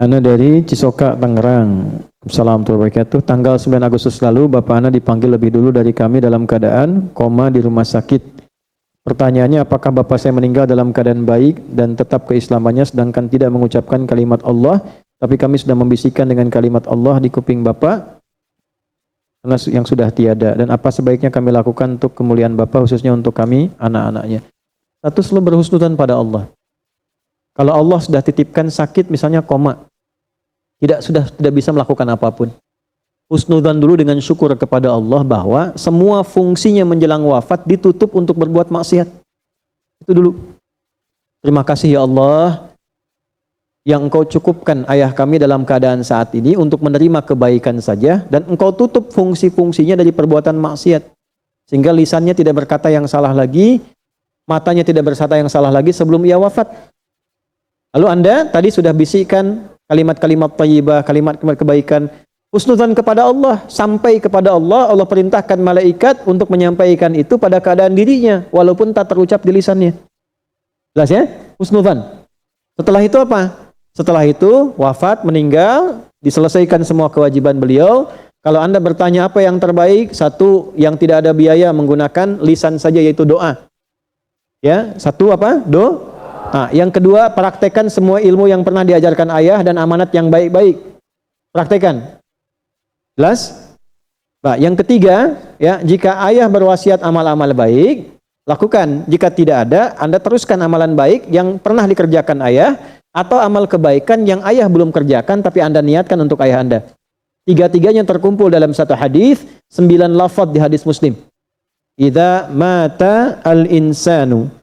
Ana dari Cisoka, Tangerang. Assalamualaikum warahmatullahi wabarakatuh. Tanggal 9 Agustus lalu, Bapak Ana dipanggil lebih dulu dari kami dalam keadaan koma di rumah sakit. Pertanyaannya, apakah Bapak saya meninggal dalam keadaan baik dan tetap keislamannya sedangkan tidak mengucapkan kalimat Allah, tapi kami sudah membisikkan dengan kalimat Allah di kuping Bapak yang sudah tiada, dan apa sebaiknya kami lakukan untuk kemuliaan Bapak khususnya untuk kami anak-anaknya? Satu, selalu berhusnudzan pada Allah. Kalau Allah sudah titipkan sakit misalnya koma, tidak bisa melakukan apapun, husnudzan dulu dengan syukur kepada Allah bahwa semua fungsinya menjelang wafat ditutup untuk berbuat maksiat. Itu dulu. Terima kasih ya Allah yang Engkau cukupkan ayah kami dalam keadaan saat ini untuk menerima kebaikan saja, dan Engkau tutup fungsi-fungsinya dari perbuatan maksiat sehingga lisannya tidak berkata yang salah lagi, matanya tidak berkata yang salah lagi sebelum ia wafat. Lalu Anda tadi sudah bisikkan kalimat-kalimat thayyibah, kalimat-kalimat kebaikan, husnudzan kepada Allah, sampai kepada Allah. Allah perintahkan malaikat untuk menyampaikan itu pada keadaan dirinya walaupun tak terucap di lisannya. Jelas ya? Husnudzan. Setelah itu apa? Setelah itu wafat, meninggal, diselesaikan semua kewajiban beliau. Kalau Anda bertanya apa yang terbaik, satu, yang tidak ada biaya menggunakan lisan saja, yaitu doa. Ya, satu apa? Doa. Nah, yang kedua, praktekkan semua ilmu yang pernah diajarkan ayah dan amanat yang baik-baik. Praktekkan. Jelas? Nah, yang ketiga, ya, jika ayah berwasiat amal-amal baik, lakukan. Jika tidak ada, Anda teruskan amalan baik yang pernah dikerjakan ayah, atau amal kebaikan yang ayah belum kerjakan tapi Anda niatkan untuk ayah Anda. Tiga-tiganya terkumpul dalam satu hadis, 9 lafaz di hadis Muslim. Idza mata al-insanu.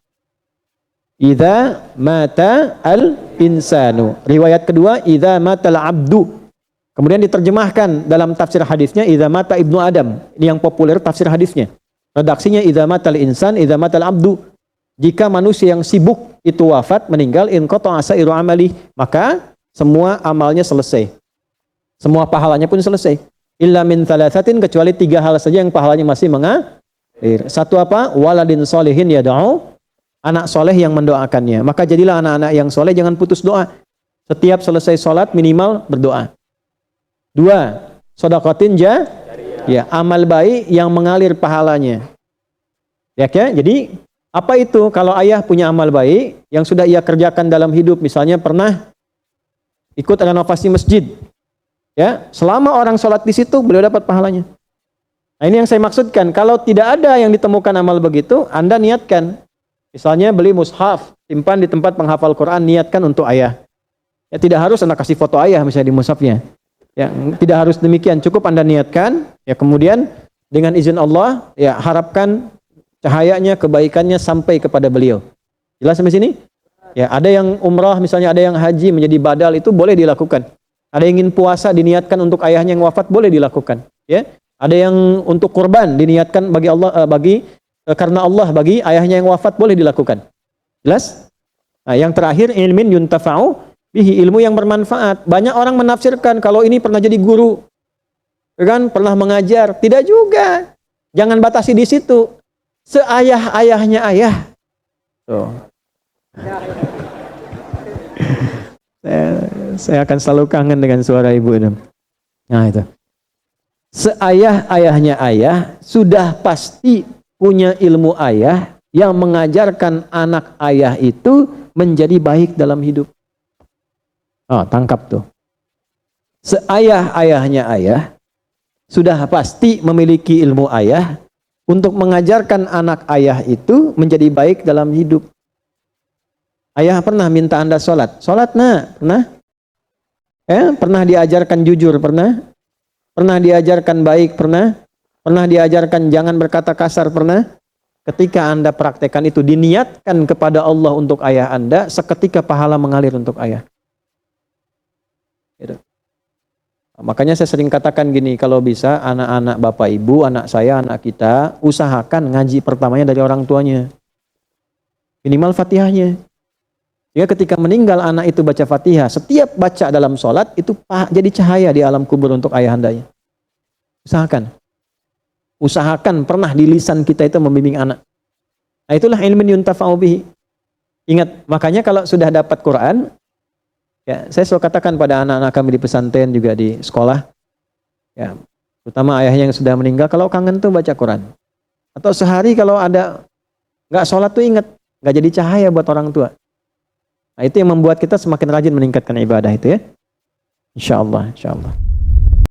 Idza mata al-insanu. Riwayat kedua, idza matal abdu. Kemudian diterjemahkan dalam tafsir hadisnya, idza mata ibnu Adam. Ini yang populer tafsir hadisnya. Redaksinya, idza matal insan, idza matal abdu. Jika manusia yang sibuk itu wafat, meninggal, inqata'a sa'iru amali, maka semua amalnya selesai. Semua pahalanya pun selesai. Illa min thalathatin, kecuali 3 hal saja yang pahalanya masih mengalir. Satu apa? Waladin solihin yad'u, anak soleh yang mendoakannya. Maka jadilah anak-anak yang soleh, jangan putus doa. Setiap selesai sholat minimal berdoa. 2, sedekatin ya, amal baik yang mengalir pahalanya. Ya, jadi apa itu? Kalau ayah punya amal baik yang sudah ia kerjakan dalam hidup, misalnya pernah ikut renovasi masjid, ya, selama orang sholat di situ beliau dapat pahalanya. Nah, ini yang saya maksudkan. Kalau tidak ada yang ditemukan amal begitu, Anda niatkan. Misalnya beli mushaf, simpan di tempat penghafal Quran, niatkan untuk ayah. Ya, tidak harus Anda kasih foto ayah misalnya di mushafnya. Ya, tidak harus demikian. Cukup Anda niatkan. Ya, kemudian dengan izin Allah, ya, harapkan cahayanya, kebaikannya sampai kepada beliau. Jelas sampai sini? Ya, ada yang umrah misalnya, ada yang haji menjadi badal, itu boleh dilakukan. Ada yang ingin puasa diniatkan untuk ayahnya yang wafat, boleh dilakukan. Ya, ada yang untuk kurban diniatkan bagi Allah, karena Allah bagi ayahnya yang wafat, boleh dilakukan. Jelas? Nah, yang terakhir, ilmin yuntafa'u bihi, ilmu yang bermanfaat. Banyak orang menafsirkan kalau ini pernah jadi guru, kan, pernah mengajar. Tidak juga. Jangan batasi di situ. Seayah-ayahnya ayah. Tuh. Saya akan selalu kangen dengan suara ibu ini. Nah, itu. Seayah-ayahnya ayah sudah pasti punya ilmu ayah yang mengajarkan anak ayah itu menjadi baik dalam hidup. Oh, tangkap tuh. Seayah-ayahnya ayah sudah pasti memiliki ilmu ayah untuk mengajarkan anak ayah itu menjadi baik dalam hidup. Ayah pernah minta Anda sholat? Sholat, nah, pernah? Pernah diajarkan jujur? Pernah? Pernah diajarkan baik? Pernah? Pernah diajarkan jangan berkata kasar? Pernah? Ketika Anda praktekkan itu, diniatkan kepada Allah untuk ayah Anda, seketika pahala mengalir untuk ayah. Gitu. Makanya saya sering katakan gini, kalau bisa anak-anak bapak ibu, anak saya, anak kita, usahakan ngaji pertamanya dari orang tuanya. Minimal Fatihahnya. Ya, ketika meninggal anak itu baca Fatihah, setiap baca dalam sholat itu jadi cahaya di alam kubur untuk ayah andanya. Usahakan. Usahakan pernah di lisan kita itu membimbing anak. Nah, itulah ilmin yuntafa'u bihi. Ingat, makanya kalau sudah dapat Quran, Ya, saya selalu katakan pada anak-anak kami di pesantren juga di sekolah, ya, terutama ayahnya yang sudah meninggal, kalau kangen tuh baca Quran. Atau sehari kalau ada nggak sholat tuh ingat, nggak jadi cahaya buat orang tua. Nah, itu yang membuat kita semakin rajin meningkatkan ibadah itu ya. Insya Allah, insya Allah.